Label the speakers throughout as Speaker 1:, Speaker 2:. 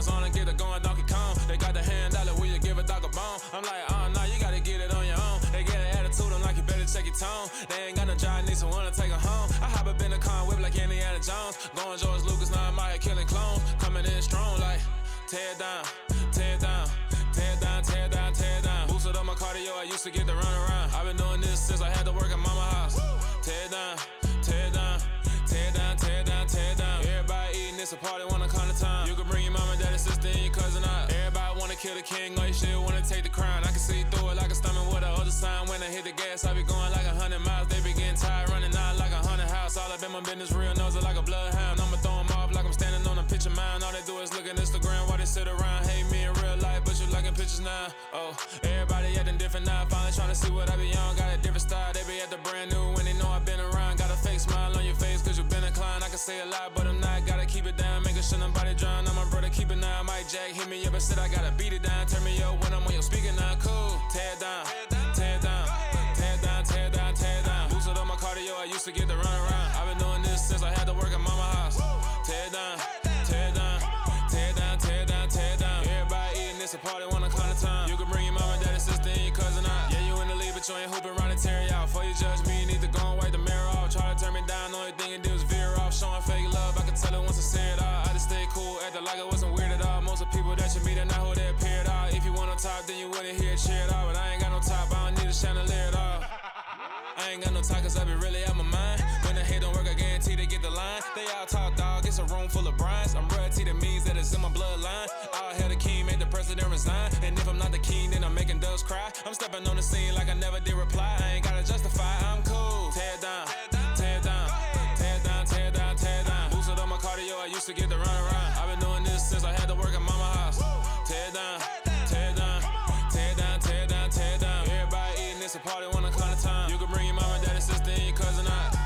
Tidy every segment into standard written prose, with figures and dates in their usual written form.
Speaker 1: Guns on and get it going Donkey Kong. They got the hand dollar, will you give a dog a bone? I'm like, oh no, you gotta get it on your own. They get an attitude, I'm like, you better check your tone. They ain't got no job, need someone to take her home. I hop up in the car, whip like Indiana Jones. Going George Lucas, now I'm out here killing clones. Coming in strong like, tear it down, tear it down. Tear it down, tear it down, tear it down. Boosted up my cardio, I used to get to run around. I've been doing this since I had to work at mama house. Tear it down, tear it down, tear it down, tear it down, tear it down. Everybody eating, it's a party, wanna come to time. You can bring your mama, daddy, sister, and your cousin out. Everybody wanna kill the king, or you shit wanna take the crown. I can see through it like a stomach with a other sign. When I hit the gas, I be going like 100 miles. They be getting tired, running out like 100 house. All up in my business, real nose it like a bloodhound. I'ma throw them off like I'm standing on a picture mound. All they do is look at Instagram while they sit around. Hate me in real life, but you liking pictures now. Oh, everybody acting different now. Finally trying to see what I be on. Got a different style, they be at the brand new when they know I've been around. Got a fake smile on your face cause you been inclined. I can say a lot, but I'm not. Gotta keep it down, making sure nobody drown. I'm my brother, keep it now. Mike Jack hit me up and said I gotta beat it down. Turn me up when I'm on your speaker now. Cool, tear it down, tear it down, tear it down, tear it down, tear it down. Boosted up my cardio, I used to get to run around. I've been doing this since I had to work at mama house. Tear it down, tear it down, tear it down, tear it down, tear it down. Everybody eating, it's a party, wanna come to time. You can bring your mama, daddy, sister, and your cousin out. Yeah, you in the league, but you ain't hooping around and tear you out. Before you judge me, you need to go and wipe the mirror off. Try to turn me down, only thing you do is veer off. Showing fake love, I can tell it once I say it all. I just stay cool, acting like I wasn't weird at all. Most of the people that you meet are not who they appear at all. If you want on top, then you wouldn't hear it cheer at all. But I ain't got no top, I don't need a chandelier at all. I ain't got no time cause I be really out my mind. When the hate don't work, I guarantee they get the line. They all talk dog, it's a room full of brines. I'm royalty, that means that it's in my bloodline. All hell the king, made the president resign. And if I'm not the king, then I'm making doves cry. I'm stepping on the scene like I never did reply. I ain't gotta justify, I'm cool. Tear it down, tear it down, tear it down, tear it down, tear it down. Boosted up my cardio, I used to get to run around. I've been doing this since I had to work at mama house. Tear it down, tear it down, tear it down, tear it down, tear it down. Everybody eating, it's a party, wanna come to time. You can bring your mama, daddy, sister, and your cousin out.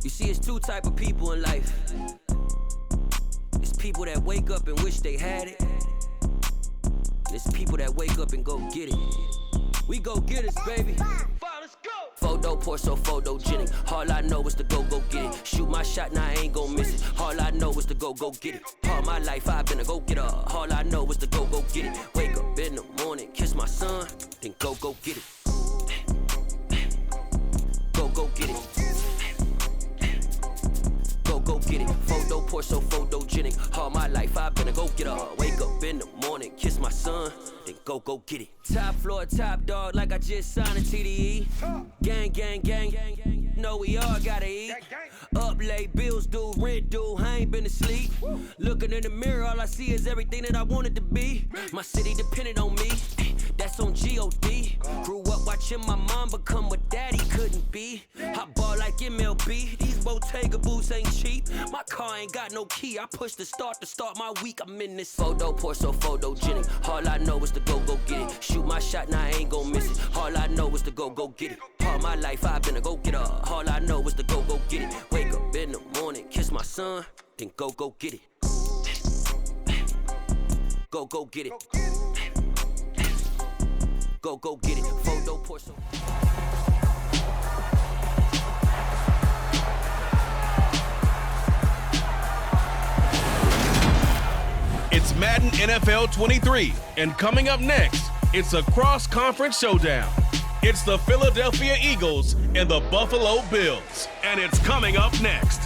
Speaker 2: You see, it's two type of people in life. It's people that wake up and wish they had it. It's people that wake up and go get it. We go get it, baby. Let's go. Photo pour so photogenic. All I know is to go get it. Shoot my shot, now I ain't gon' miss it. All I know is to go get it. All my life I've been a go-getter. All I know is to go get it. Wake up in the morning, kiss my son, then go get it. Go get it. Go get it. Photo pour so photogenic. All my life I've been a go-getter. Wake up in the morning, kiss my son, then go get it. Top floor, top dog, like I just signed a TDE. Gang, gang, gang, gang, gang. Know we all gotta eat. Up late, bills due, rent due, I ain't been asleep. Looking in the mirror, all I see is everything that I wanted to be. My city depended on me, that's on G.O.D. Grew up watching my mom become what daddy couldn't be. I ball like MLB, these Bottega boots ain't cheap. My car ain't got no key, I push the start to start my week. I'm in this photo pour so photogenic. All I know is to go get it. Shoot my shot, now I ain't gon' miss it. All I know is to go get it. All my life I've been a go-getter. All I know is to go get it. Wake up in the morning, kiss my son, then go get it. Go get it. Go get it. Photo pour so.
Speaker 3: It's Madden NFL 23, and coming up next, it's a cross-conference showdown. It's the Philadelphia Eagles and the Buffalo Bills. And it's coming up next.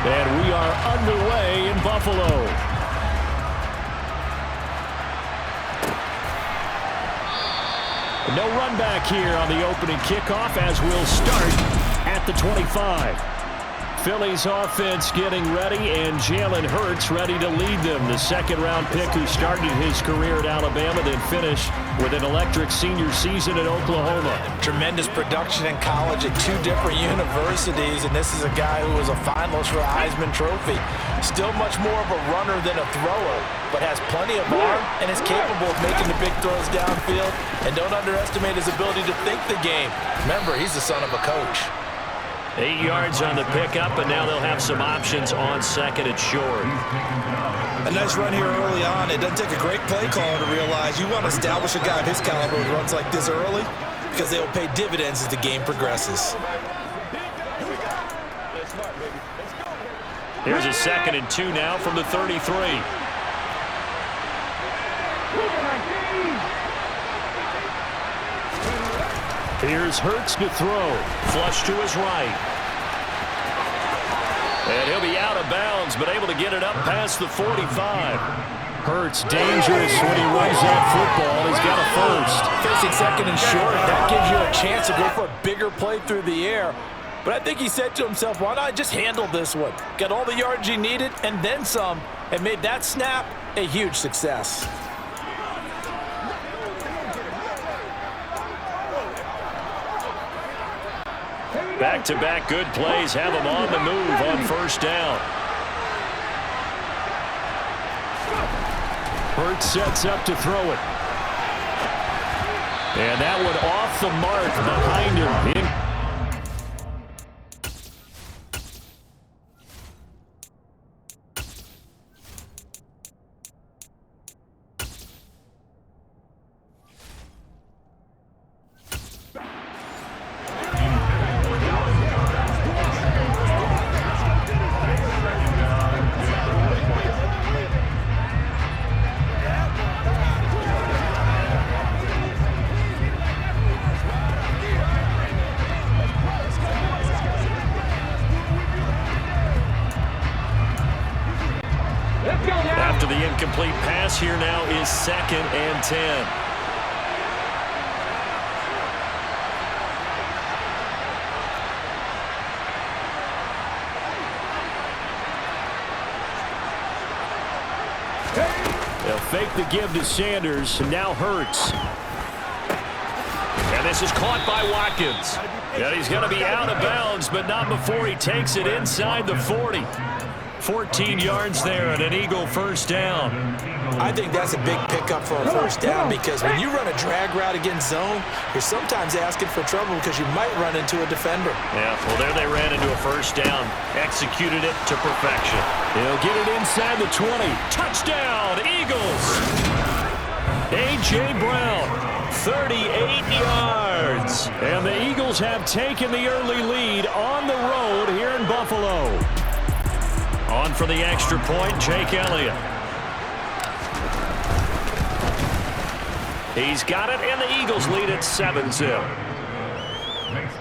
Speaker 4: And we are underway in Buffalo. No run back here on the opening kickoff as we'll start at the 25. Philly's offense getting ready, and Jalen Hurts ready to lead them. The second-round pick who started his career at Alabama, then finished with an electric senior season at Oklahoma.
Speaker 5: Tremendous production in college at two different universities, and this is a guy who was a finalist for a Heisman Trophy. Still much more of a runner than a thrower, but has plenty of arm and is capable of making the big throws downfield. And don't underestimate his ability to think the game. Remember, he's the son of a coach.
Speaker 4: 8 yards on the pickup, and now they'll have some options on second and short.
Speaker 5: A nice run here early on. It doesn't take a great play caller to realize you want to establish a guy of his caliber who runs like this early, because they will pay dividends as the game progresses.
Speaker 4: Here's a 2nd and 2 now from the 33. Here's Hurts to throw. Flush to his right. And he'll be out of bounds, but able to get it up past the 45. Hurts dangerous when he runs that football. He's got a first.
Speaker 5: Facing second and short, that gives you a chance to go for a bigger play through the air. But I think he said to himself, why not just handle this one? Got all the yards he needed and then some, and made that snap a huge success.
Speaker 4: Back-to-back good plays have him on the move on first down. Hurts sets up to throw it. And that one off the mark behind him. After the incomplete pass, here now is 2nd and 10. They'll fake the give to Sanders, and now Hurts. And this is caught by Watkins. And he's going to be out of bounds, but not before he takes it inside the 40. 14 yards there and an Eagle first down.
Speaker 5: I think that's a big pickup for a first down because when you run a drag route against zone, you're sometimes asking for trouble because you might run into a defender.
Speaker 4: Yeah, well, there they ran into a first down. Executed it to perfection. He'll get it inside the 20. Touchdown, Eagles! A.J. Brown, 38 yards. And the Eagles have taken the early lead on the road here in Buffalo. On for the extra point, Jake Elliott. He's got it, and the Eagles lead at 7-0.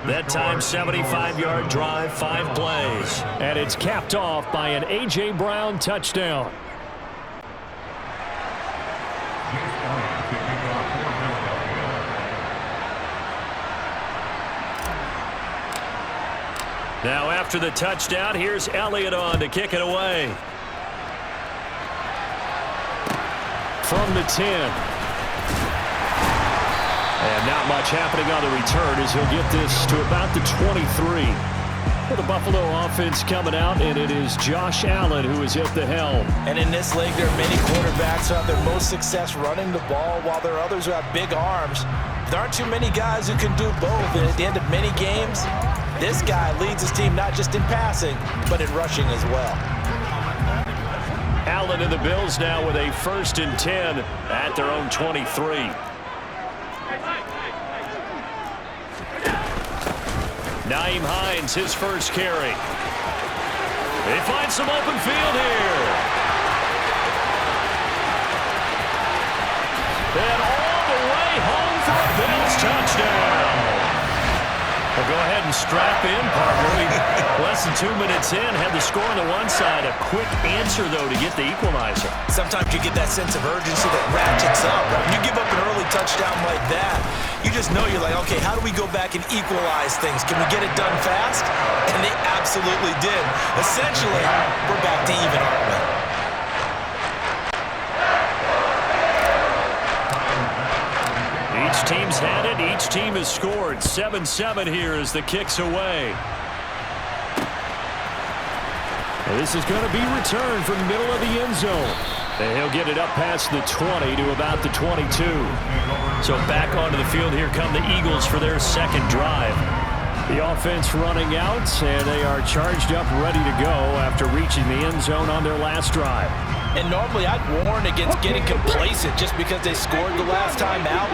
Speaker 4: That time, 75-yard drive, 5 plays. And it's capped off by an A.J. Brown touchdown. Now after the touchdown, here's Elliott on to kick it away. From the 10. And not much happening on the return as he'll get this to about the 23. For the Buffalo offense coming out, and it is Josh Allen who is at the helm.
Speaker 5: And in this league, there are many quarterbacks who have their most success running the ball, while there are others who have big arms. There aren't too many guys who can do both, and at the end of many games, this guy leads his team not just in passing, but in rushing as well.
Speaker 4: Allen and the Bills now with a 1st and 10 at their own 23. Nyheim Hines, his first carry. They find some open field here. And all the way home for a Bills touchdown. Well, go ahead and strap in, partner. Less than 2 minutes in, had the score on the one side. A quick answer, though, to get the equalizer.
Speaker 5: Sometimes you get that sense of urgency that ratchets up. Right? When you give up an early touchdown like that, you just know you're like, okay, how do we go back and equalize things? Can we get it done fast? And they absolutely did. Essentially, we're back to even, aren't we?
Speaker 4: Each team's had it. Each team has scored. 7-7 here as the kick's away. And this is going to be returned from the middle of the end zone. And he'll get it up past the 20 to about the 22. So back onto the field, here come the Eagles for their second drive. The offense running out, and they are charged up, ready to go after reaching the end zone on their last drive.
Speaker 5: And normally I'd warn against getting complacent just because they scored the last time out.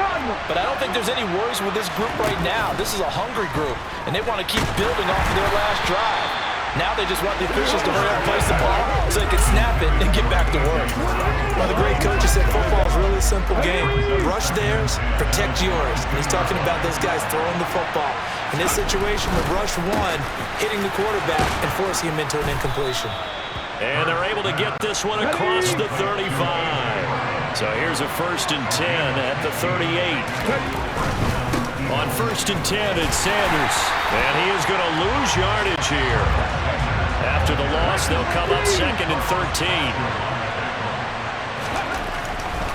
Speaker 5: But I don't think there's any worries with this group right now. This is a hungry group, and they want to keep building off of their last drive. Now they just want the officials to hurry up and place the ball so they can snap it and get back to work. One of the great coaches said football is really a simple game. Rush theirs, protect yours. And he's talking about those guys throwing the football. In this situation, with rush one, hitting the quarterback and forcing him into an incompletion.
Speaker 4: And they're able to get this one across the 35. So here's a 1st and 10 at the 38. On 1st and 10, it's Sanders. And he is going to lose yardage here. After the loss, they'll come up 2nd and 13.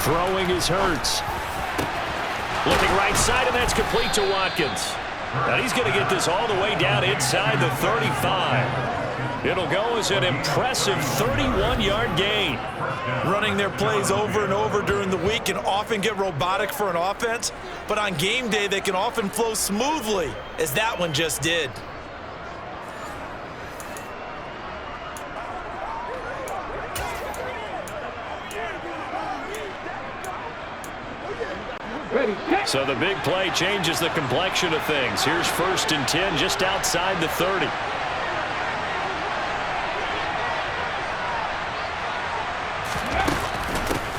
Speaker 4: Throwing is Hurts. Looking right side, and that's complete to Watkins. And he's going to get this all the way down inside the 35. It'll go as an impressive 31-yard gain.
Speaker 5: Running their plays over and over during the week can often get robotic for an offense, but on game day they can often flow smoothly, as that one just did.
Speaker 4: So the big play changes the complexion of things. Here's 1st and 10 just outside the 30.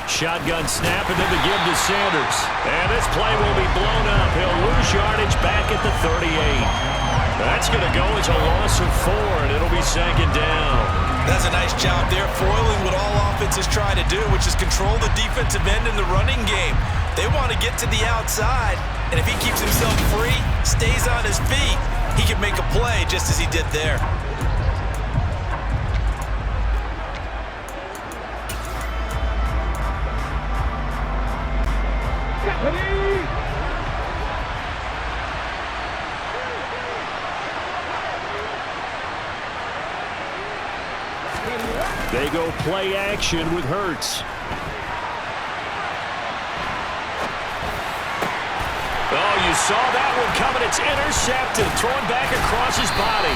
Speaker 4: Shotgun snap, and then the give to Sanders. And this play will be blown up. He'll lose yardage back at the 38. That's going to go as a loss of 4, and it'll be 2nd down.
Speaker 5: That's a nice job there, foiling what all offense is trying to do, which is control the defensive end in the running game. They want to get to the outside, and if he keeps himself free, stays on his feet, he can make a play just as he did there.
Speaker 4: They go play action with Hurts. Oh, you saw that one coming. It's intercepted, thrown back across his body.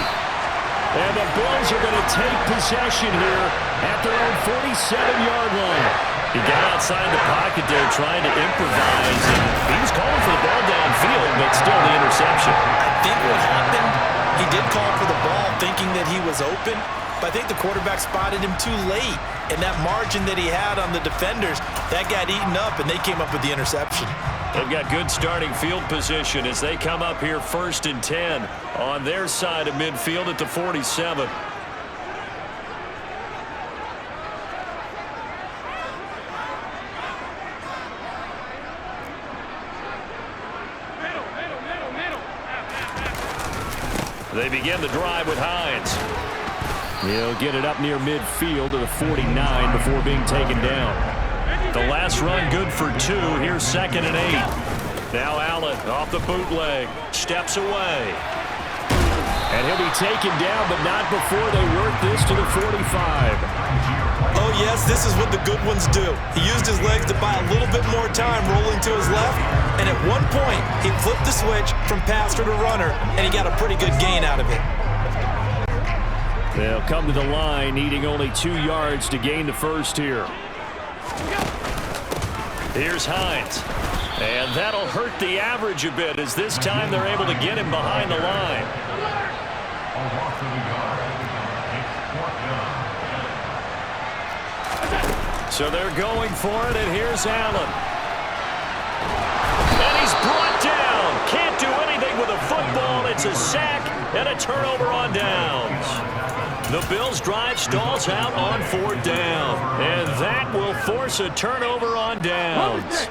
Speaker 4: And the Bills are going to take possession here at their own 47-yard line. He got outside the pocket there trying to improvise. And he was calling for the ball downfield, but still the interception.
Speaker 5: I think what happened, he did call for the ball thinking that he was open, but I think the quarterback spotted him too late. And that margin that he had on the defenders, that got eaten up, and they came up with the interception.
Speaker 4: They've got good starting field position as they come up here 1st and 10 on their side of midfield at the 47. They begin the drive with Hines. He'll get it up near midfield to the 49 before being taken down. The last run good for 2. Here's 2nd and 8. Now Allen off the bootleg. Steps away. And he'll be taken down, but not before they work this to the 45.
Speaker 5: Oh, yes, this is what the good ones do. He used his legs to buy a little bit more time rolling to his left, and at one point, he flipped the switch from passer to runner, and he got a pretty good gain out of it.
Speaker 4: They'll come to the line, needing only 2 yards to gain the first here. Here's Hines. And that'll hurt the average a bit as this time they're able to get him behind the line. So they're going for it, and here's Allen. And he's brought down. Can't do anything with a football. It's a sack and a turnover on downs. The Bills' drive stalls out on 4th down. And that will force a turnover on downs.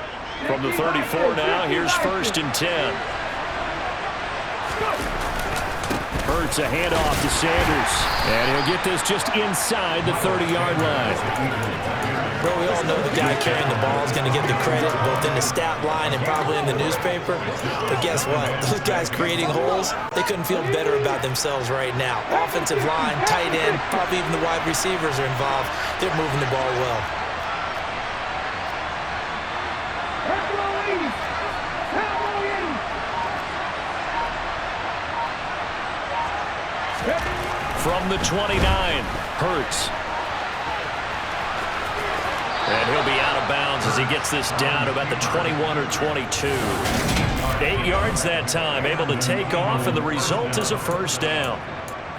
Speaker 4: From the 34 now, here's 1st and 10. Hurts a handoff to Sanders. And he'll get this just inside the 30-yard line.
Speaker 5: Well, we all know the guy carrying the ball is going to get the credit both in the stat line and probably in the newspaper. But guess what? Those guys creating holes, they couldn't feel better about themselves right now. Offensive line, tight end, probably even the wide receivers are involved. They're moving the ball well.
Speaker 4: From the 29, Hurts. And he'll be out of bounds as he gets this down to about the 21 or 22. 8 yards that time, able to take off, and the result is a 1st down.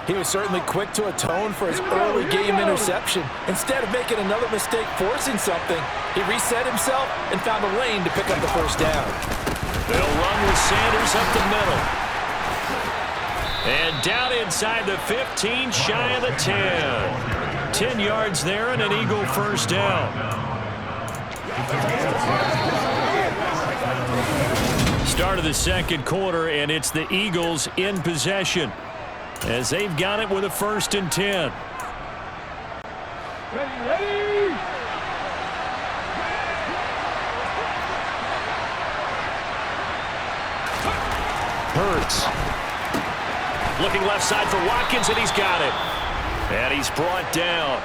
Speaker 5: He was certainly quick to atone for his early game interception. Instead of making another mistake forcing something, he reset himself and found a lane to pick up the 1st down.
Speaker 4: They'll run with Sanders up the middle. And down inside the 15, shy of the 10. 10 yards there and an Eagle 1st down. Start of the 2nd quarter, and it's the Eagles in possession as they've got it with a 1st and 10.
Speaker 6: Ready.
Speaker 4: Hurts. Looking left side for Watkins, and he's got it. And he's brought down.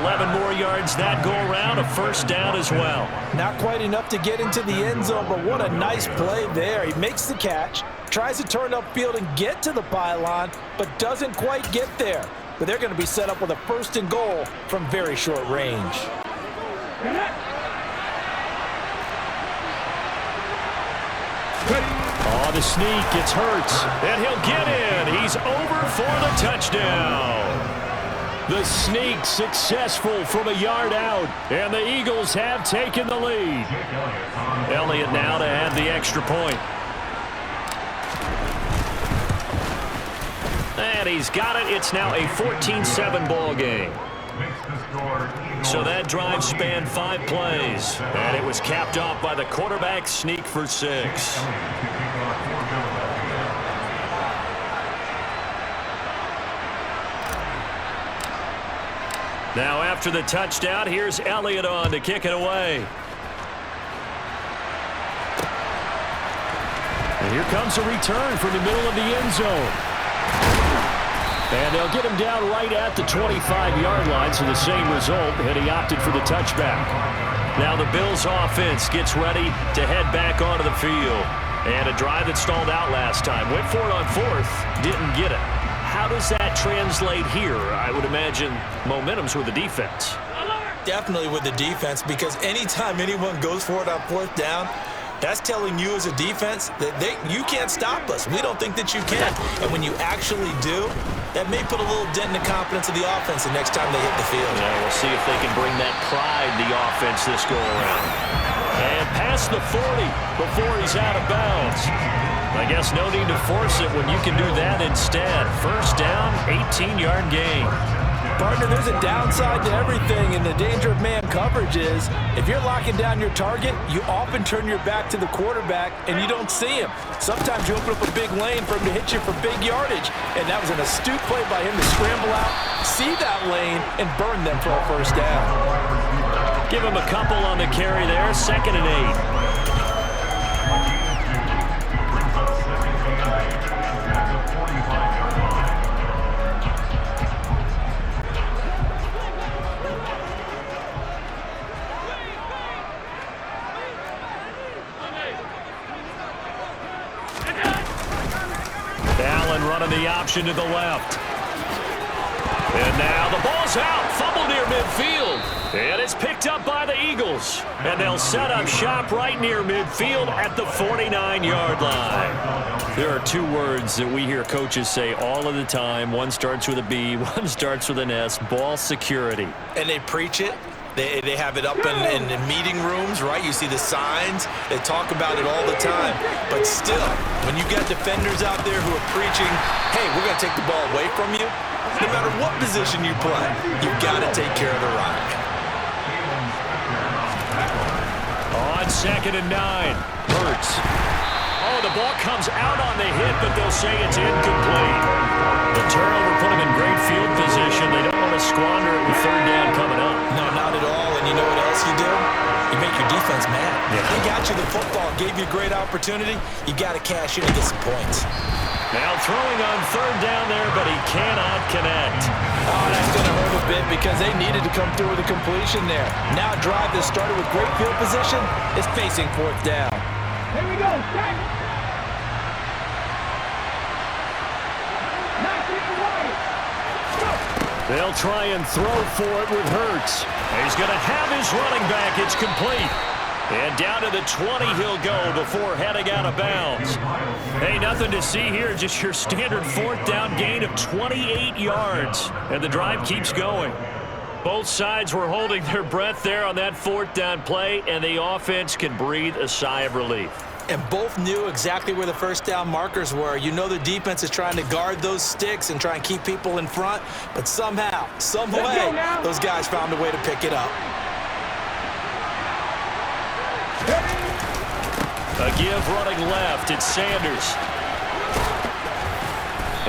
Speaker 4: 11 more yards that go around, a 1st down as well.
Speaker 5: Not quite enough to get into the end zone, but what a nice play there. He makes the catch, tries to turn upfield and get to the pylon, but doesn't quite get there. But they're going to be set up with a 1st and goal from very short range.
Speaker 4: Oh, the sneak gets Hurts, and he'll get in. He's over for the touchdown. The sneak successful from a yard out, and the Eagles have taken the lead. Elliott now to add the extra point. And he's got it. It's now a 14-7 ball game. So that drive spanned 5 plays, and it was capped off by the quarterback sneak for 6. Now after the touchdown, here's Elliott on to kick it away. And here comes a return from the middle of the end zone. And they'll get him down right at the 25-yard line, so the same result, and he opted for the touchback. Now the Bills offense gets ready to head back onto the field. And a drive that stalled out last time. Went for it on 4th, didn't get it. How does that translate here? I would imagine momentum's with the defense.
Speaker 5: Definitely with the defense, because anytime anyone goes for it on 4th down, that's telling you as a defense that you can't stop us. We don't think that you can. And when you actually do, that may put a little dent in the confidence of the offense the next time they hit the field.
Speaker 4: Yeah, we'll see if they can bring that pride, the offense, this go-around. And past the 40 before he's out of bounds. I guess no need to force it when you can do that instead. First down, 18-yard gain.
Speaker 5: Partner, there's a downside to everything, and the danger of man coverage is if you're locking down your target, you often turn your back to the quarterback and you don't see him. Sometimes you open up a big lane for him to hit you for big yardage, and that was an astute play by him to scramble out, see that lane, and burn them for a first down.
Speaker 4: Give him a couple on the carry there, 2nd and 8. Allen running the option to the left. And now the ball's out. Fumble near midfield. And it's picked up by the Eagles. And they'll set up shop right near midfield at the 49-yard line. There are 2 words that we hear coaches say all of the time. One starts with a B, one starts with an S. Ball security.
Speaker 5: And they preach it. They have it up in meeting rooms, right? You see the signs. They talk about it all the time. But still, when you got defenders out there who are preaching, hey, we're going to take the ball away from you, no matter what position you play, you've got to take care of the rock.
Speaker 4: On 2nd and 9, Hurts. Oh, the ball comes out on the hit, but they'll say it's incomplete. The turnover put them in great field position. They don't want to squander it with 3rd down coming up.
Speaker 5: No, not at all. And you know what else you do? You make your defense mad.
Speaker 4: Yeah.
Speaker 5: They got you the football, gave you a great opportunity. You got to cash in and get some points.
Speaker 4: Now throwing on 3rd down there, but he cannot connect.
Speaker 5: Oh, that's going to hurt a bit because they needed to come through with a completion there. Now a drive that started with great field position is facing 4th down.
Speaker 6: Here we go. Check.
Speaker 4: They'll try and throw for it with Hurts. He's going to have his running back. It's complete. And down to the 20 he'll go before heading out of bounds. Hey, nothing to see here. Just your standard 4th down gain of 28 yards. And the drive keeps going. Both sides were holding their breath there on that 4th down play, and the offense can breathe a sigh of relief.
Speaker 5: And both knew exactly where the first down markers were. You know the defense is trying to guard those sticks and try and keep people in front, but somehow, some way, those guys found a way to pick it up.
Speaker 4: A give running left. It's Sanders.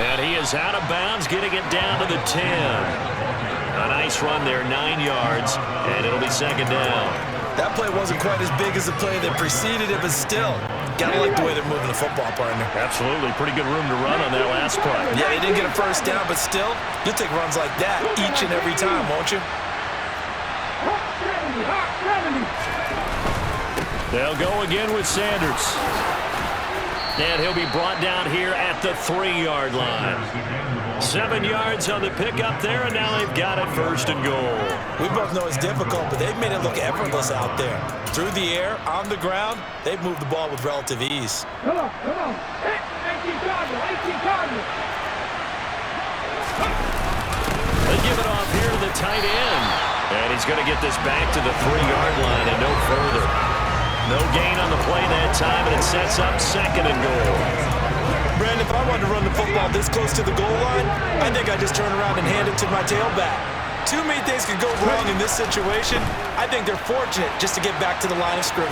Speaker 4: And he is out of bounds, getting it down to the 10. A nice run there, 9 yards, and it'll be 2nd down.
Speaker 5: That play wasn't quite as big as the play that preceded it, but still, gotta like the way they're moving the football, partner.
Speaker 4: Absolutely. Pretty good room to run on that last play.
Speaker 5: Yeah, they didn't get a first down, but still, you'll take runs like that each and every time, won't you?
Speaker 4: They'll go again with Sanders. And he'll be brought down here at the 3-yard line. 7 yards on the pickup there, and now they've got it 1st and goal.
Speaker 5: We both know it's difficult, but they've made it look effortless out there. Through the air, on the ground, they've moved the ball with relative ease.
Speaker 6: Come on. 18 Cardinals.
Speaker 4: They give it off here to the tight end. And he's going to get this back to the 3-yard line and no further. No gain on the play that time, and it sets up 2nd and goal.
Speaker 5: Brandon, if I wanted to run the football this close to the goal line, I think I'd just turn around and hand it to my tailback. Too many things could go wrong in this situation. I think they're fortunate just to get back to the line of scrimmage.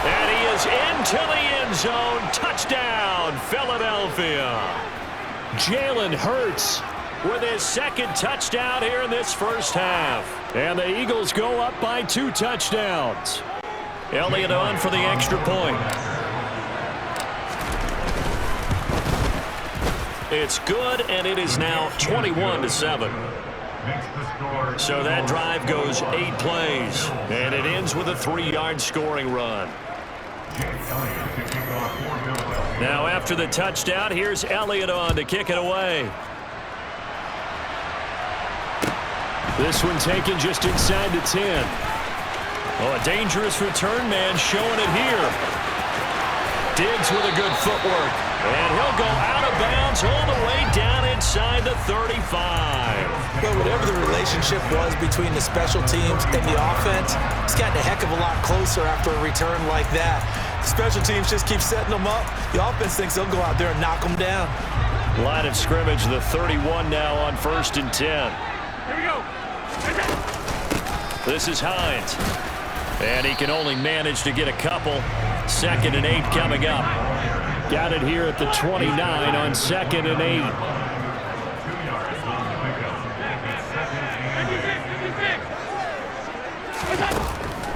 Speaker 4: And he is into the end zone. Touchdown, Philadelphia. Jalen Hurts with his second touchdown here in this first half. And the Eagles go up by 2 touchdowns. Elliott on for the extra point. It's good, and it is now 21-7. So that drive goes 8 plays, and it ends with a 3-yard scoring run. Now after the touchdown, here's Elliott on to kick it away. This one taken just inside the 10. Oh, a dangerous return man showing it here. Diggs with a good footwork. And he'll go out of bounds all the way down inside the 35.
Speaker 5: But whatever the relationship was between the special teams and the offense, it's gotten a heck of a lot closer after a return like that. The special teams just keep setting them up. The offense thinks they'll go out there and knock them down.
Speaker 4: Line of scrimmage, the 31 now on 1st and 10.
Speaker 6: Here we go.
Speaker 4: This is Hines. And he can only manage to get a couple. 2nd and 8 coming up. Got it here at the 29 on 2nd and 8.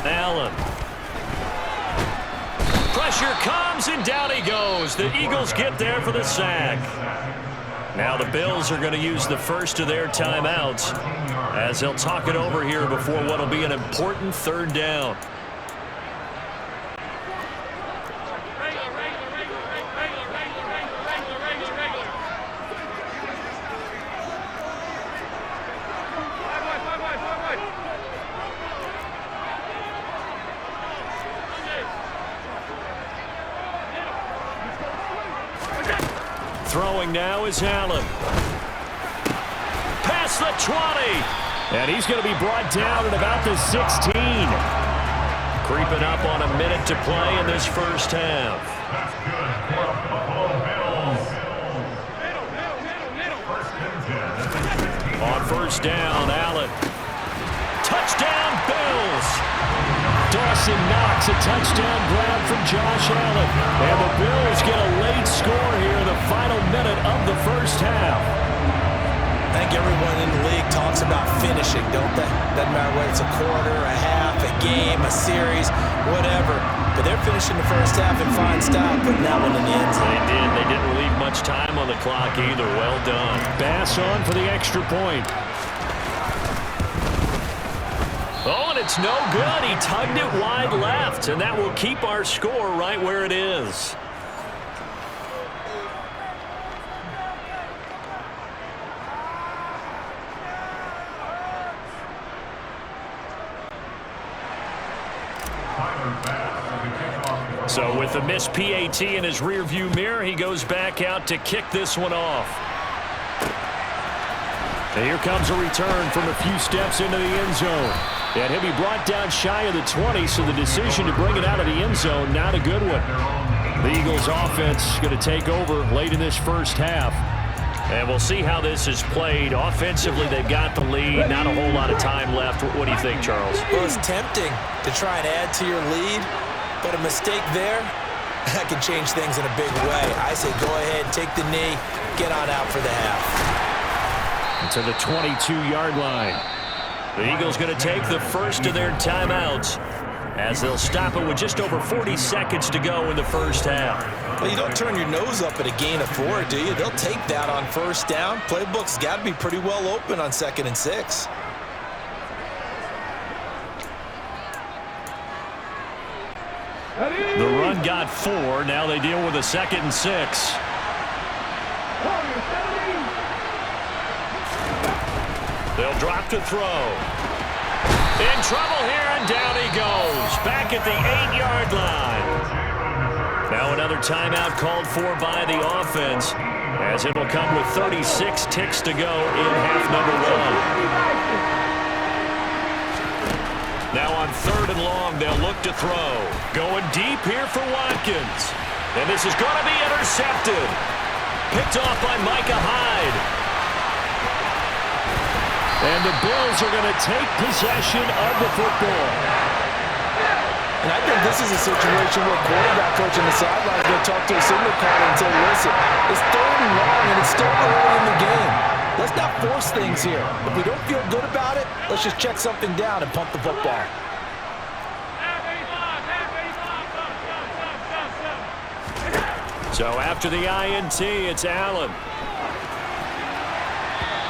Speaker 4: Allen. Pressure comes, and down he goes. The Eagles get there for the sack. Now the Bills are going to use the first of their timeouts as they'll talk it over here before what will be an important 3rd down. Throwing now is Allen. Past the 20. And he's going to be brought down at about the 16. Creeping up on a minute to play in this first half. On 1st down, Allen. Touchdown, Bills. Dawson Knox, a touchdown grab from Josh Allen. And the Bills get a late score here in the final minute of the first half.
Speaker 5: I think everyone in the league talks about finishing, don't they? Doesn't matter whether it's a quarter, a half, a game, a series, whatever. But they're finishing the first half in fine style, putting that one in the end zone.
Speaker 4: They did. They didn't leave much time on the clock either. Well done. Bass on for the extra point. Oh, and it's no good. He tugged it wide left, and that will keep our score right where it is. So with the missed PAT in his rearview mirror, he goes back out to kick this one off. And here comes a return from a few steps into the end zone. And he'll be brought down shy of the 20, so the decision to bring it out of the end zone, not a good one. The Eagles offense going to take over late in this first half. And we'll see how this is played. Offensively, they've got the lead. Not a whole lot of time left. What do you think, Charles?
Speaker 5: Well, it's tempting to try and add to your lead, but a mistake there, that can change things in a big way. I say go ahead, take the knee, get on out for the half.
Speaker 4: To the 22-yard line. The Eagles going to take the first of their timeouts as they'll stop it with just over 40 seconds to go in the first half.
Speaker 5: Well, you don't turn your nose up at a gain of 4, do you? They'll take that on 1st down. Playbook's got to be pretty well open on 2nd and 6.
Speaker 4: The run got 4. Now they deal with a 2nd and 6. They'll drop to throw. In trouble here, and down he goes. Back at the 8-yard line. Now another timeout called for by the offense, as it will come with 36 ticks to go in half number 1. Now on 3rd and long, they'll look to throw. Going deep here for Watkins. And this is going to be intercepted. Picked off by Micah Hyde. And the Bills are going to take possession of the football.
Speaker 5: And I think this is a situation where quarterback coach on the sideline is going to talk to a signal caller and say, listen, it's 3rd and long and it's still early in the game. Let's not force things here. If we don't feel good about it, let's just check something down and pump the football.
Speaker 4: So after the INT, it's Allen.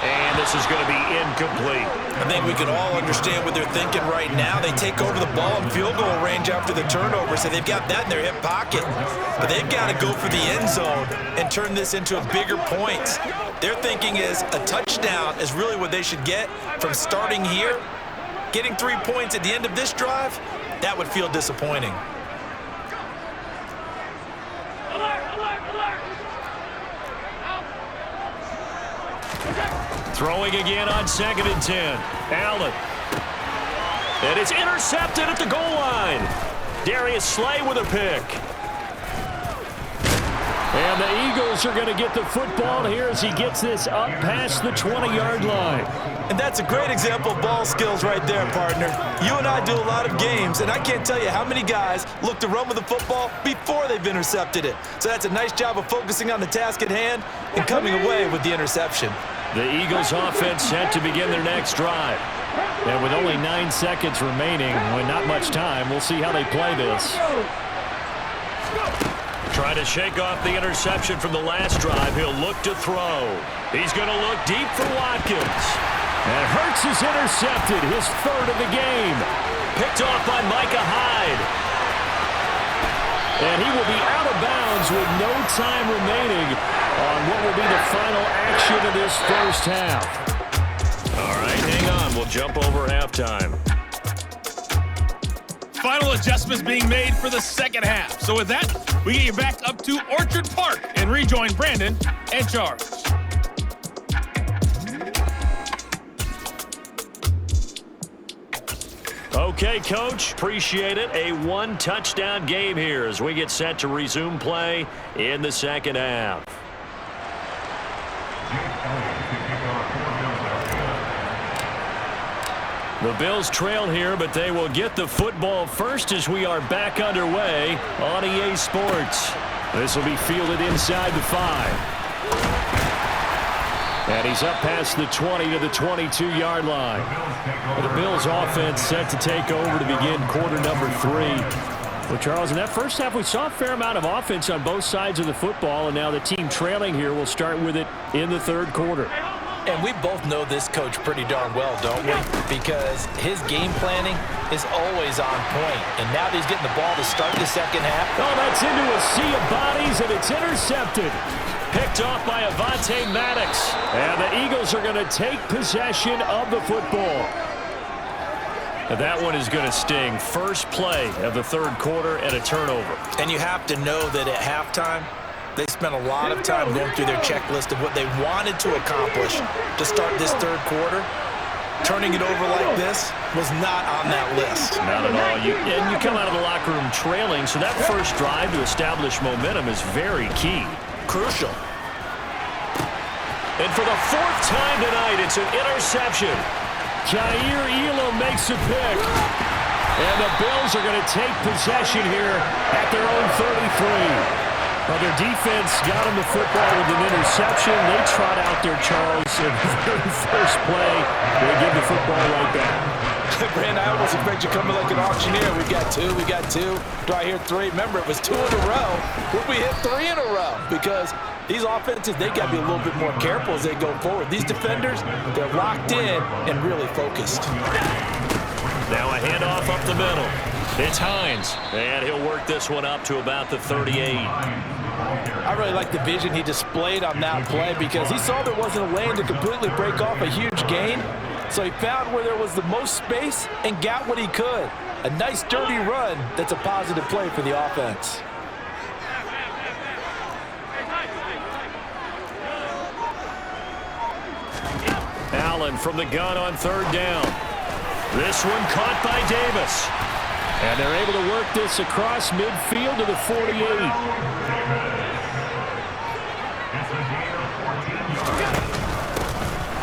Speaker 4: And this is going to be incomplete.
Speaker 5: I think we can all understand what they're thinking right now. They take over the ball in field goal range after the turnover, so they've got that in their hip pocket. But they've got to go for the end zone and turn this into a bigger point. Their thinking is a touchdown is really what they should get from starting here. Getting 3 points at the end of this drive, that would feel disappointing.
Speaker 4: Throwing again on 2nd and 10. Allen. And it's intercepted at the goal line. Darius Slay with a pick. And the Eagles are going to get the football here as he gets this up past the 20-yard line.
Speaker 5: And that's a great example of ball skills right there, partner. You and I do a lot of games, and I can't tell you how many guys look to run with the football before they've intercepted it. So that's a nice job of focusing on the task at hand and coming away with the interception.
Speaker 4: The Eagles offense set to begin their next drive. And with only 9 seconds remaining, with not much time, we'll see how they play this. Trying to shake off the interception from the last drive. He'll look to throw. He's going to look deep for Watkins. And Hurts is intercepted, his 3rd of the game. Picked off by Micah Hyde. And he will be out of bounds with no time remaining on what will be the final action of this first half. All right, hang on. We'll jump over halftime.
Speaker 3: Final adjustments being made for the second half. So with that, we get you back up to Orchard Park and rejoin Brandon and Charles.
Speaker 4: Okay, Coach. Appreciate it. A 1-touchdown game here as we get set to resume play in the second half. The Bills trail here, but they will get the football first as we are back underway on EA Sports. This will be fielded inside the 5. And he's up past the 20 to the 22-yard line. The Bills offense set to take over to begin quarter number 3. Well, Charles, in that first half, we saw a fair amount of offense on both sides of the football, and now the team trailing here will start with it in the 3rd quarter.
Speaker 5: And we both know this coach pretty darn well, don't we? Because his game planning is always on point. And now that he's getting the ball to start the second half.
Speaker 4: Oh, that's into a sea of bodies, and it's intercepted. Picked off by Avonte Maddox. And the Eagles are going to take possession of the football. And that one is going to sting. First play of the 3rd quarter and a turnover.
Speaker 5: And you have to know that at halftime, they spent a lot of time going through their checklist of what they wanted to accomplish to start this 3rd quarter. Turning it over like this was not on that list.
Speaker 4: Not at all. And you come out of the locker room trailing, so that first drive to establish momentum is very key.
Speaker 5: Crucial.
Speaker 4: And for the 4th time tonight, it's an interception. Jair Elam makes a pick. And the Bills are going to take possession here at their own 33. Well, their defense got him the football with an interception. They trot out there, Charles, in the very first play. They give the football right back.
Speaker 5: Brand, I almost expect you coming like an auctioneer. We got 2, we got 2. Do I hear 3? Remember, it was 2 in a row. Would we hit 3 in a row? Because these offenses, they got to be a little bit more careful as they go forward. These defenders, they're locked in and really focused.
Speaker 4: Now a handoff up the middle. It's Hines, and he'll work this one up to about the 38.
Speaker 5: I really like the vision he displayed on that play because he saw there wasn't a lane to completely break off a huge gain. So he found where there was the most space and got what he could. A nice dirty run that's a positive play for the offense.
Speaker 4: Allen from the gun on 3rd down. This one caught by Davis. And they're able to work this across midfield to the 48.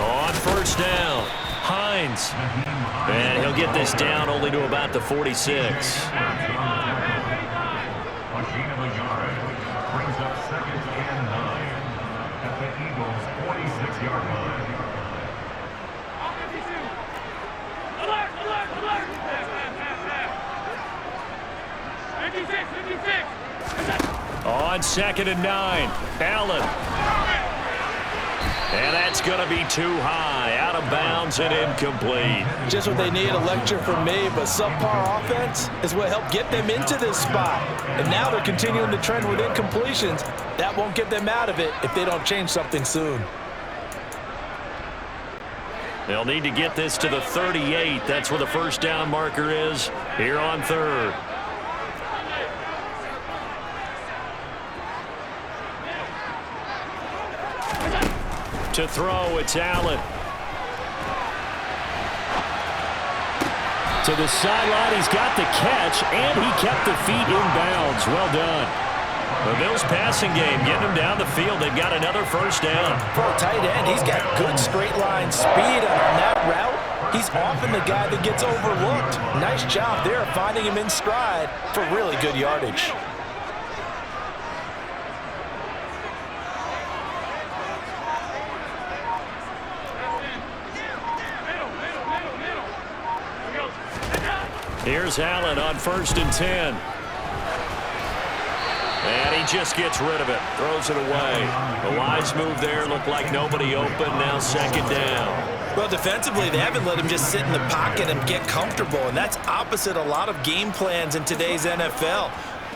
Speaker 4: On 1st down, Hines. And he'll get this down only to about the 46.
Speaker 7: Machine of a yard. Brings up 2nd and 9 at the Eagles' 46-yard line.
Speaker 6: Alert, alert, alert! 56, 56!
Speaker 4: On 2nd and 9, Allen. And that's going to be too high, out of bounds and incomplete.
Speaker 5: Just what they need, a lecture from me, but subpar offense is what helped get them into this spot. And now they're continuing the trend with incompletions. That won't get them out of it if they don't change something soon.
Speaker 4: They'll need to get this to the 38. That's where the first down marker is here on 3rd. To throw, it's Allen. To the sideline, he's got the catch, and he kept the feet in bounds. Well done. The Bills passing game, getting them down the field. They've got another first down.
Speaker 5: For a tight end, he's got good straight line speed, and on that route, he's often the guy that gets overlooked. Nice job there finding him in stride for really good yardage.
Speaker 4: Here's Allen on 1st and 10. And he just gets rid of it. Throws it away. A wise move there. Looked like nobody open. Now 2nd down.
Speaker 5: Well, defensively, they haven't let him just sit in the pocket and get comfortable, and that's opposite a lot of game plans in today's NFL.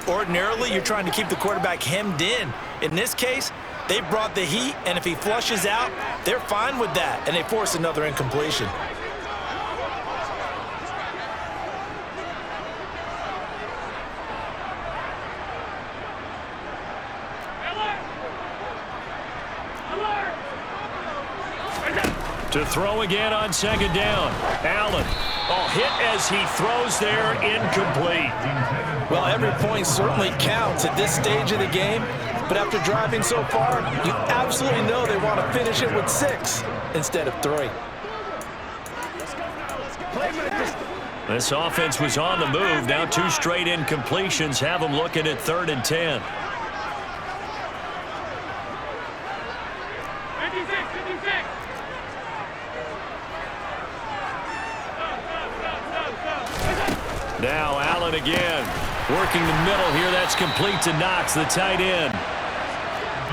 Speaker 5: Ordinarily, you're trying to keep the quarterback hemmed in. In this case, they brought the heat, and if he flushes out, they're fine with that, and they force another incompletion.
Speaker 4: To throw again on 2nd down. Allen. Oh, hit as he throws there, incomplete.
Speaker 5: Well, every point certainly counts at this stage of the game, but after driving so far, you absolutely know they want to finish it with 6 instead of 3.
Speaker 4: This offense was on the move. Now 2 straight incompletions have them looking at 3rd and 10. Now Allen again, working the middle here. That's complete to Knox, the tight end.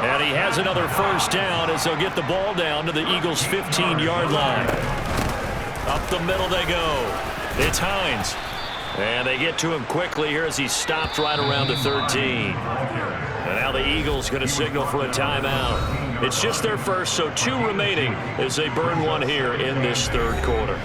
Speaker 4: And he has another first down as they'll get the ball down to the Eagles' 15-yard line. Up the middle they go. It's Hines. And they get to him quickly here as he stopped right around the 13. And now the Eagles going to signal for a timeout. It's just their first, so 2 remaining as they burn one here in this 3rd quarter.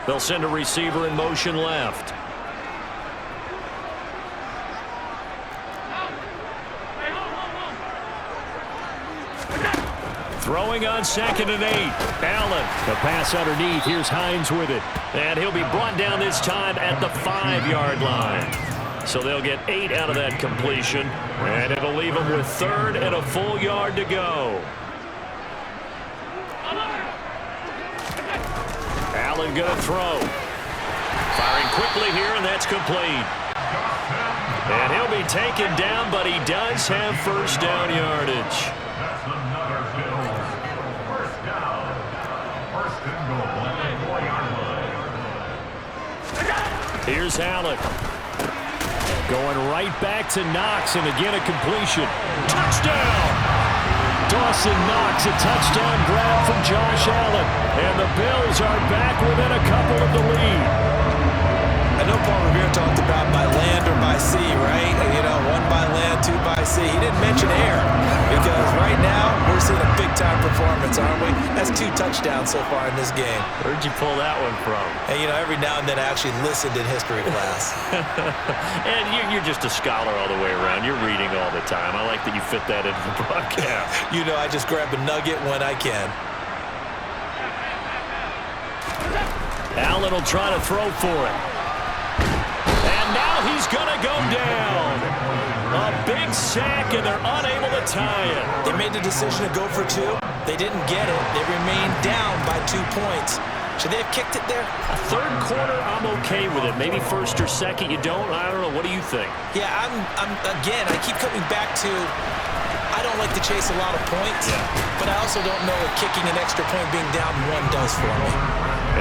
Speaker 4: They'll send a receiver in motion left. Throwing on 2nd and 8. Allen. The pass underneath. Here's Hines with it. And he'll be brought down this time at the 5-yard line. So they'll get 8 out of that completion. And it'll leave them with 3rd and a full yard to go. Allen going to throw. Firing quickly here, and that's complete. And he'll be taken down, but he does have first down yardage.
Speaker 7: That's another Bills. First down. First and goal at the 4-yard line.
Speaker 4: Here's Allen. Going right back to Knox, and again a completion. Touchdown! Dawson Knox, a touchdown grab from Josh Allen. And the Bills are back within a couple of the lead.
Speaker 5: I know Paul Revere talked about by land or by sea, right? You know, one by land, two by sea. He didn't mention air because right now we're seeing a big-time performance, aren't we? That's 2 touchdowns so far in this game.
Speaker 4: Where'd you pull that one from?
Speaker 5: And, you know, every now and then I actually listened in history class.
Speaker 4: And you're just a scholar all the way around. You're reading all the time. I like that you fit that into the broadcast.
Speaker 5: You know, I just grab a nugget when I can.
Speaker 4: Allen will try to throw for it. And now he's going to go down. A big sack, and they're unable to tie it.
Speaker 5: They made the decision to go for 2. They didn't get it. They remained down by 2 points. Should they have kicked it there?
Speaker 4: A third quarter, I'm okay with it. Maybe first or second, you don't. I don't know. What do you think?
Speaker 5: Yeah, again, I keep coming back to I don't like to chase a lot of points, but I also don't know what kicking an extra point being down 1 does for me.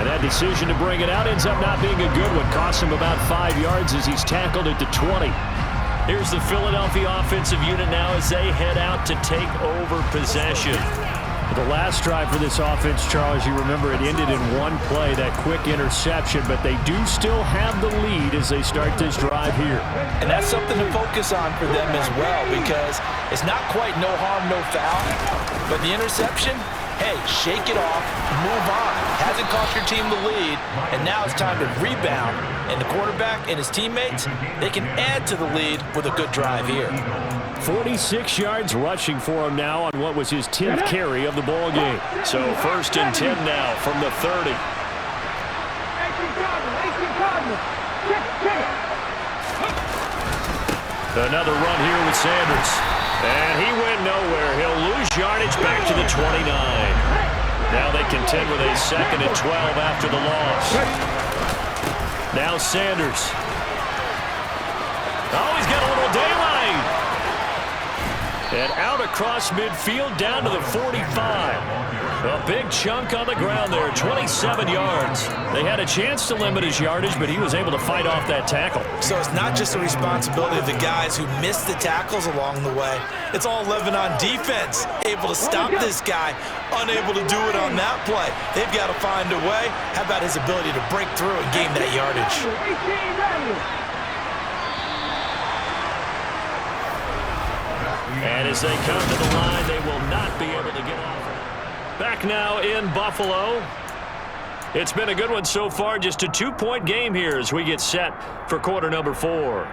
Speaker 4: And that decision to bring it out ends up not being a good one. Costs him about 5 yards as he's tackled at the 20. Here's the Philadelphia offensive unit now as they head out to take over possession. The last drive for this offense, Charles, you remember it ended in 1 play, that quick interception, but they do still have the lead as they start this drive here.
Speaker 5: And that's something to focus on for them as well, because it's not quite no harm, no foul, but the interception, hey, shake it off, move on. Hasn't cost your team the lead, and now it's time to rebound. And the quarterback and his teammates, they can add to the lead with a good drive here.
Speaker 4: 46 yards rushing for him now on what was his 10th carry of the ball game. So 1st and 10 now from the 30. Another run here with Sanders. And he went nowhere. He'll lose yardage back to the 29. Now they contend with a 2nd and 12 after the loss. Now Sanders. Oh, he's got a little daylight. And out across midfield down to the 45. A big chunk on the ground there, 27 yards. They had a chance to limit his yardage, but he was able to fight off that tackle.
Speaker 5: So it's not just the responsibility of the guys who missed the tackles along the way. It's all 11 on defense, able to stop this guy, unable to do it on that play. They've got to find a way. How about his ability to break through and gain that yardage?
Speaker 4: And as they come to the line, they will not be able to get off. Back now in Buffalo. It's been a good one so far. Just a 2-point game here as we get set for quarter number 4.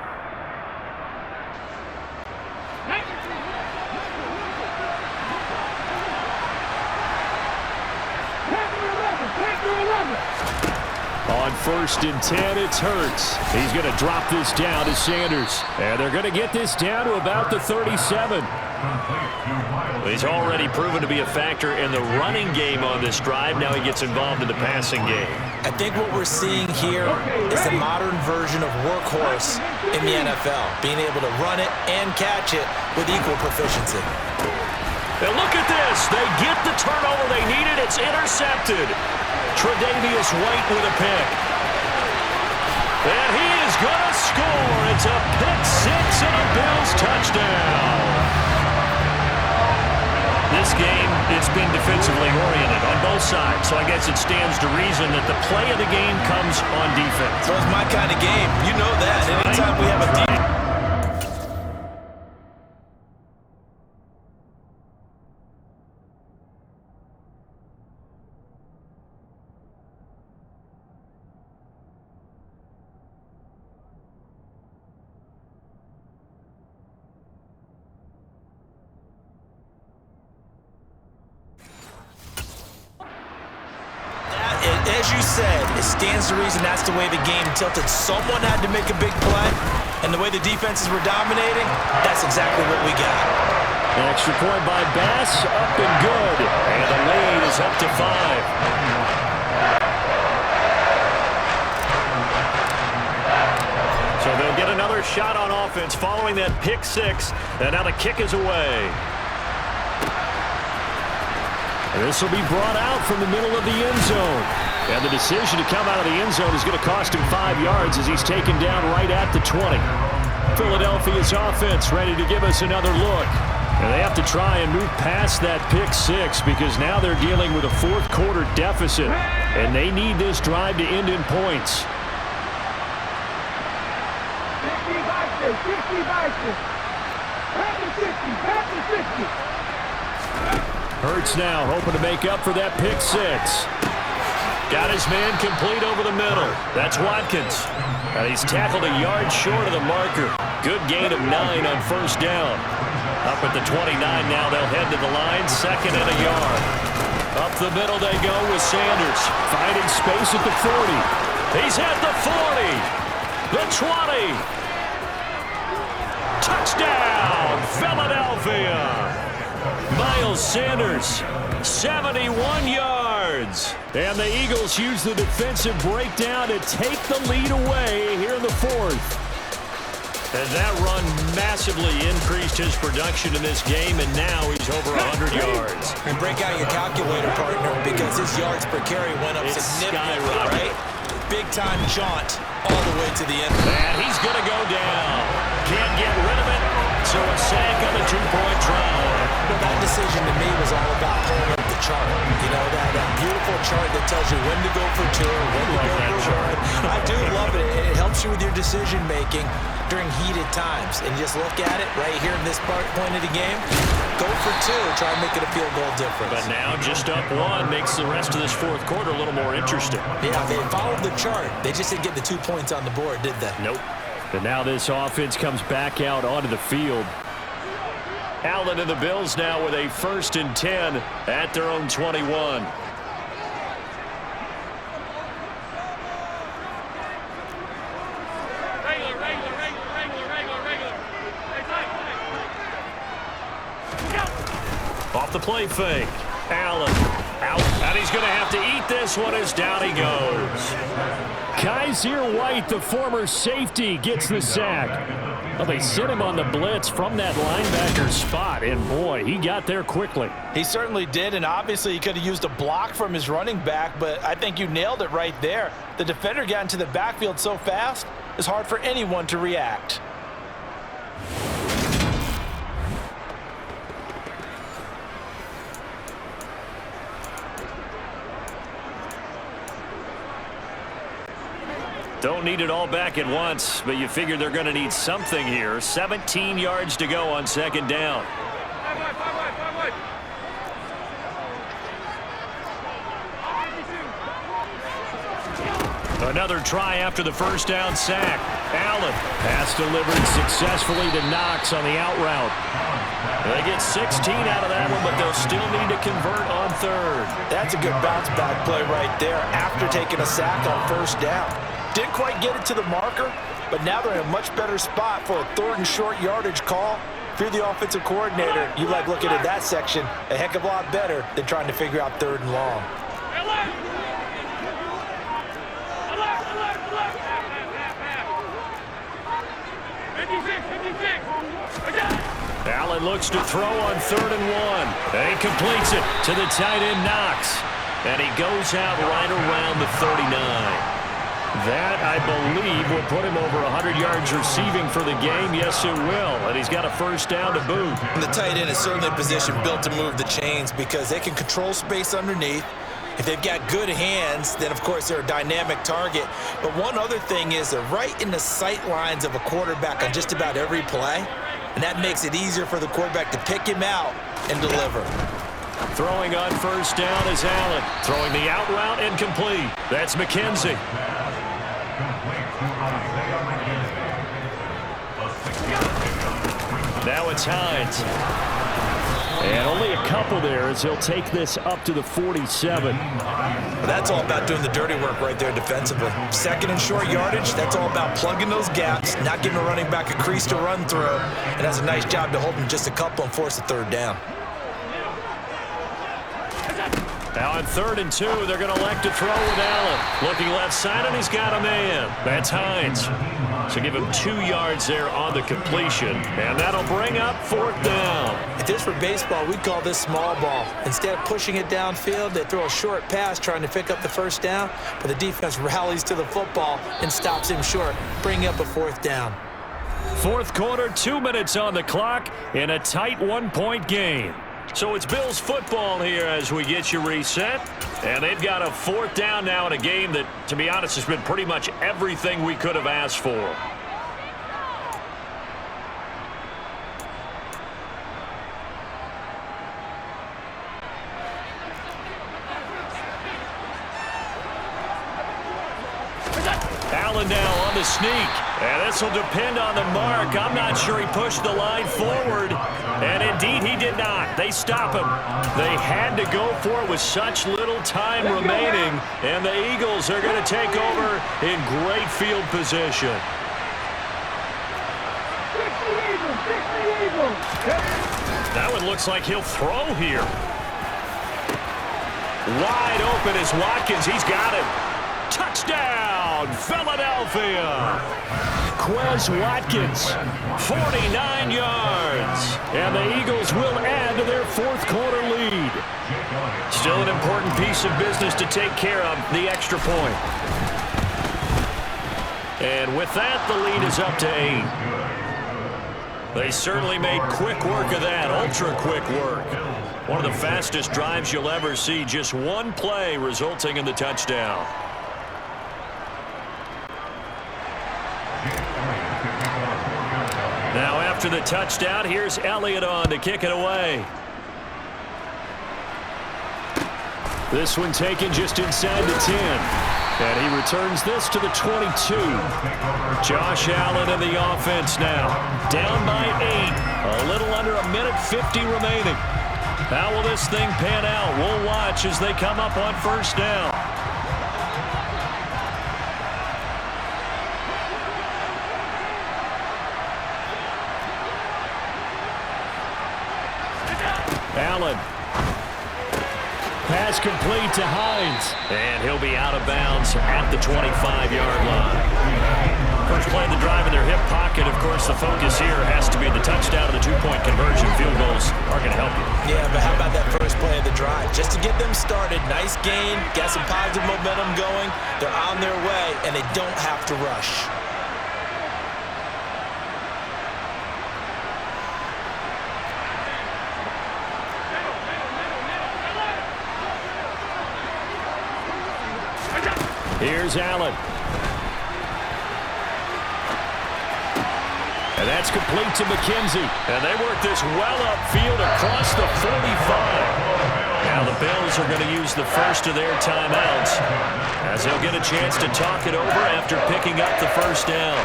Speaker 4: On 1st and 10, it's Hurts. He's going to drop this down to Sanders. And they're going to get this down to about the 37. He's already proven to be a factor in the running game on this drive. Now he gets involved in the passing game.
Speaker 5: I think what we're seeing here is the modern version of workhorse in the NFL, being able to run it and catch it with equal proficiency.
Speaker 4: And look at this. They get the turnover they needed. It's intercepted. Tre'Davious White with a pick. And he is going to score. It's a pick 6 and a Bills touchdown. This game, it's been defensively oriented on both sides, so I guess it stands to reason that the play of the game comes on defense.
Speaker 5: So it's my kind of game. You know that. Anytime we have a defense. As you said, it stands to reason that's the way the game tilted. Someone had to make a big play, and the way the defenses were dominating, that's exactly what we got.
Speaker 4: An extra point by Bass, up and good. And the lead is up to 5. So they'll get another shot on offense following that pick 6, and now the kick is away. And this will be brought out from the middle of the end zone. And the decision to come out of the end zone is going to cost him 5 yards as he's taken down right at the 20. Philadelphia's offense ready to give us another look. And they have to try and move past that pick 6 because now they're dealing with a 4th quarter deficit. And they need this drive to end in points.
Speaker 6: Hey, 60 bicycle. Back to 60. Back to 60.
Speaker 4: Hurts now hoping to make up for that pick six. Got his man complete over the middle. That's Watkins. And he's tackled a yard short of the marker. Good gain of 9 on first down. Up at the 29 now, they'll head to the line, 2nd and a yard. Up the middle they go with Sanders. Finding space at the 40. He's at the 40. The 20. Touchdown, Philadelphia. Miles Sanders, 71 yards. And the Eagles use the defensive breakdown to take the lead away here in the 4th. And that run massively increased his production in this game, and now he's over 100 yards.
Speaker 5: And break out your calculator, partner, because his yards per carry went up significantly, right? Big-time jaunt all the way to the end.
Speaker 4: And he's going to go down. Can't get rid of it, so a sack on the 2-point try.
Speaker 5: Well, that decision to me was all about pulling up the chart. You know, that beautiful chart that tells you when to go for 2, when to go for 1. I do love it. It helps you with your decision-making during heated times. And just look at it right here in this point of the game. Go for 2. Try and make it a field goal difference.
Speaker 4: But now just up 1 makes the rest of this 4th quarter a little more interesting.
Speaker 5: Yeah, they followed the chart. They just didn't get the 2 points on the board, did they?
Speaker 4: Nope. And now this offense comes back out onto the field. Allen and the Bills now with a 1st and 10 at their own 21. Off the play fake. Allen out. And he's going to have to eat this one as down he goes. Kaiser White, the former safety, gets the sack. Well, they sent him on the blitz from that linebacker spot, and boy, he got there quickly.
Speaker 5: He certainly did, and obviously he could have used a block from his running back, but I think you nailed it right there. The defender got into the backfield so fast, it's hard for anyone to react.
Speaker 4: Don't need it all back at once, but you figure they're going to need something here. 17 yards to go on 2nd down. Another try after the 1st down sack. Allen pass delivered successfully to Knox on the out route. They get 16 out of that one, but they'll still need to convert on 3rd.
Speaker 5: That's a good bounce back play right there after taking a sack on 1st down. Didn't quite get it to the marker, but now they're in a much better spot for a 3rd and short yardage call. If you're the offensive coordinator, you like looking at that section a heck of a lot better than trying to figure out 3rd and long.
Speaker 4: Allen looks to throw on 3rd and 1. And he completes it to the tight end Knox. And he goes out right around the 39. That, I believe, will put him over 100 yards receiving for the game. Yes, it will. And he's got a 1st down to boot.
Speaker 5: And the tight end is certainly a position built to move the chains because they can control space underneath. If they've got good hands, then, of course, they're a dynamic target. But one other thing is they're right in the sight lines of a quarterback on just about every play. And that makes it easier for the quarterback to pick him out and deliver.
Speaker 4: Throwing on 1st down is Allen. Throwing the out route and complete. That's McKenzie. Now it's Hines. And only a couple there as he'll take this up to the 47.
Speaker 5: That's all about doing the dirty work right there defensively. 2nd and short yardage, that's all about plugging those gaps, not giving a running back a crease to run through, and that's a nice job to hold him just a couple and force a 3rd down.
Speaker 4: Now on 3rd and 2, they're going to elect to throw with Allen. Looking left side, and he's got a man. That's Hines. So give him 2 yards there on the completion, and that'll bring up 4th down.
Speaker 5: If this were baseball, we'd call this small ball. Instead of pushing it downfield, they throw a short pass trying to pick up the 1st down, but the defense rallies to the football and stops him short, bringing up a 4th down.
Speaker 4: 4th quarter, 2 minutes on the clock in a tight 1-point game. So it's Bills football here as we get you reset. And they've got a 4th down now in a game that, to be honest, has been pretty much everything we could have asked for. Allen now on the sneak. And this will depend on the mark. I'm not sure he pushed the line forward. And indeed, he did not. They stop him. They had to go for it with such little time remaining. And the Eagles are going to take over in great field position. That one looks like he'll throw here. Wide open is Watkins. He's got him. Touchdown, Philadelphia. Quez Watkins, 49 yards. And the Eagles will add to their fourth quarter lead. Still an important piece of business to take care of, the extra point. And with that, the lead is up to 8. They certainly made quick work of that, ultra quick work. One of the fastest drives you'll ever see, just one play resulting in the touchdown. Now after the touchdown, here's Elliott on to kick it away. This one taken just inside the 10. And he returns this to the 22. Josh Allen in the offense now. Down by 8. A little under a minute 50 remaining. How will this thing pan out? We'll watch as they come up on first down. Allen. Pass complete to Hines. And he'll be out of bounds at the 25-yard line. First play of the drive in their hip pocket. Of course, the focus here has to be the touchdown and the two-point conversion. Field goals are going to help you.
Speaker 5: Yeah, but how about that first play of the drive? Just to get them started, nice gain, got some positive momentum going. They're on their way, and they don't have to rush.
Speaker 4: Here's Allen. And that's complete to McKenzie. And they work this well upfield across the 45. Now the Bills are going to use the first of their timeouts as they'll get a chance to talk it over after picking up the first down.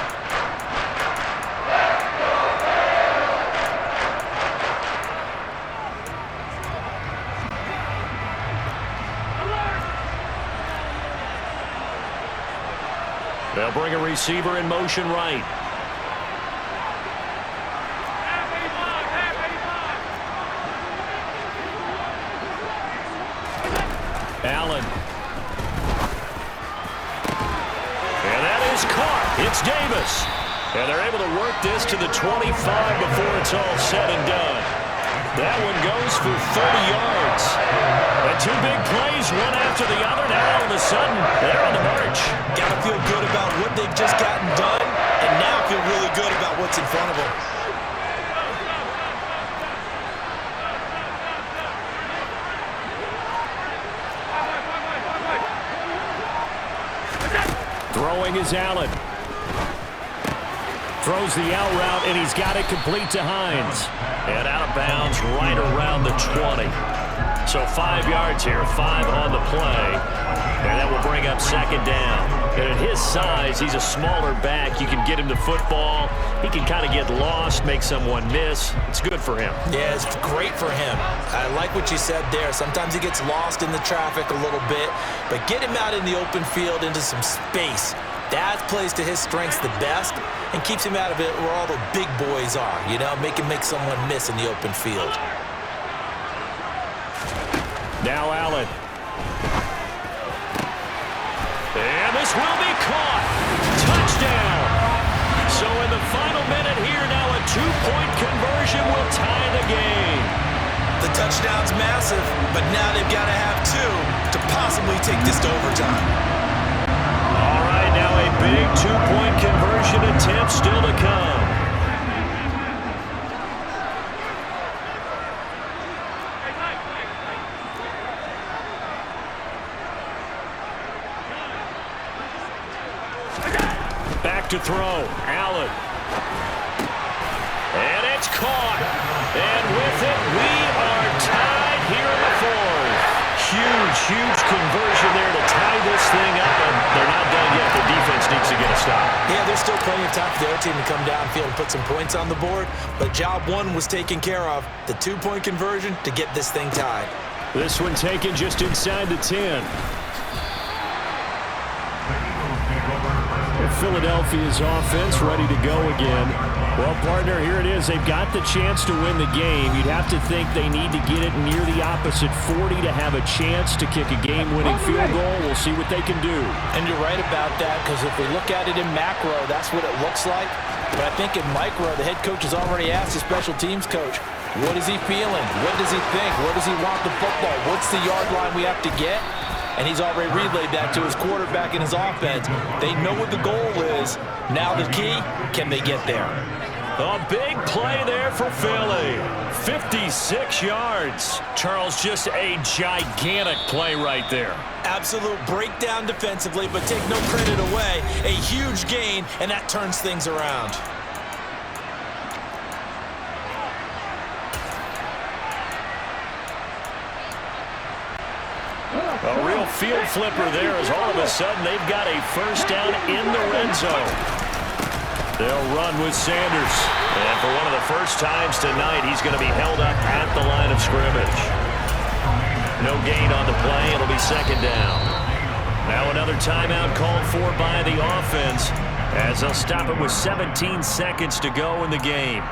Speaker 4: They'll bring a receiver in motion right. Allen. And that is caught. It's Davis. And they're able to work this to the 25 before it's all said and done. That one goes for 30 yards. And two big plays, one after the other. Now all of a sudden, they're on the march.
Speaker 5: Got to feel good about what they've just gotten done, and now feel really good about what's in front of them.
Speaker 4: Throwing is Allen. Throws the out route, and he's got it complete to Hines. And out of bounds right around the 20. So 5 yards here, 5 on the play. And that will bring up second down. And at his size, he's a smaller back. You can get him to football. He can kind of get lost, make someone miss. It's good for him.
Speaker 5: Yeah, it's great for him. I like what you said there. Sometimes he gets lost in the traffic a little bit. But get him out in the open field into some space. That plays to his strengths the best and keeps him out of it where all the big boys are, you know, make someone miss in the open field.
Speaker 4: Now Allen. And this will be caught. Touchdown. So in the final minute here, now a two-point conversion will tie the game.
Speaker 5: The touchdown's massive, but now they've got to have two to possibly take this to overtime.
Speaker 4: All right, now a big two-point conversion attempt still to come. Back to throw, Allen. And it's caught. And with it, we are tied here in the fourth. Huge conversion there to tie this thing up, and they're not done yet. The defense
Speaker 5: time for their team to come downfield and put some points on the board, but job one was taken care of. The two-point conversion to get this thing tied.
Speaker 4: This one taken just inside the 10. Philadelphia's offense ready to go again. Well, partner, here it is. They've got the chance to win the game. You'd have to think they need to get it near the opposite 40 to have a chance to kick a game-winning field goal. We'll see what they can do.
Speaker 5: And you're right about that, because if we look at it in macro, that's what it looks like. But I think in micro, the head coach has already asked the special teams coach, what is he feeling? What does he think? Where does he want the football? What's the yard line we have to get? And he's already relayed that to his quarterback and his offense. They know what the goal is. Now the key, can they get there?
Speaker 4: A big play there for Philly. 56 yards. Charles, just a gigantic play right there.
Speaker 5: Absolute breakdown defensively, but take no credit away. A huge gain, and that turns things around.
Speaker 4: A real field flipper there as all of a sudden they've got a first down in the red zone. They'll run with Sanders. And for one of the first times tonight, he's going to be held up at the line of scrimmage. No gain on the play. It'll be second down. Now another timeout called for by the offense as they'll stop it with 17 seconds to go in the game.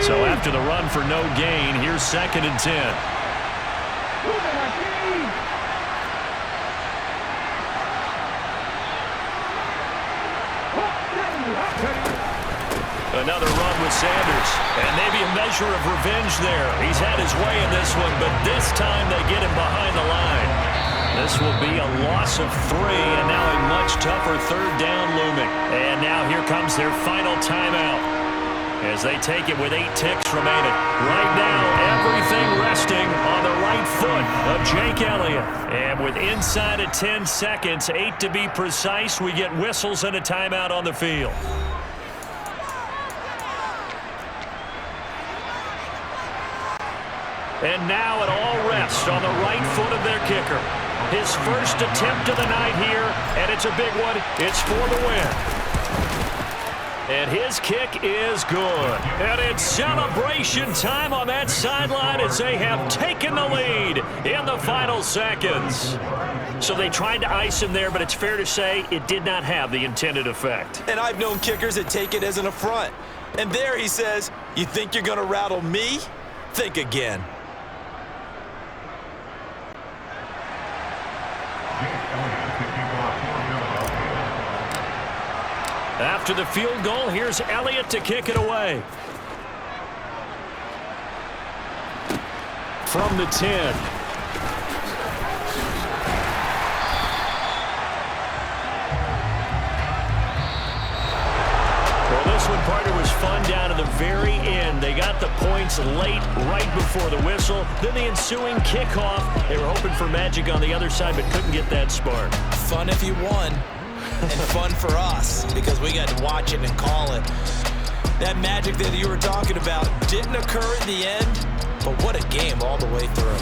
Speaker 4: So after the run for no gain, here's second and 10. Another run with Sanders, and maybe a measure of revenge there. He's had his way in this one, but this time they get him behind the line. This will be a loss of 3, and now a much tougher third down looming. And now here comes their final timeout as they take it with 8 ticks remaining. Right now, everything resting on the right foot of Jake Elliott. And with inside of 10 seconds, 8 to be precise, we get whistles and a timeout on the field. And now it all rests on the right foot of their kicker. His first attempt of the night here, and it's a big one. It's for the win. And his kick is good. And it's celebration time on that sideline as they have taken the lead in the final seconds. So they tried to ice him there, but it's fair to say it did not have the intended effect.
Speaker 5: And I've known kickers that take it as an affront. And there he says, you think you're going to rattle me? Think again.
Speaker 4: After the field goal, here's Elliott to kick it away. From the 10. Well, this one, partner, was fun down to the very end. They got the points late, right before the whistle. Then the ensuing kickoff. They were hoping for magic on the other side, but couldn't get that spark.
Speaker 5: Fun if you won. And fun for us because we got to watch it and call it. That magic that you were talking about didn't occur at the end, but what a game all the way through.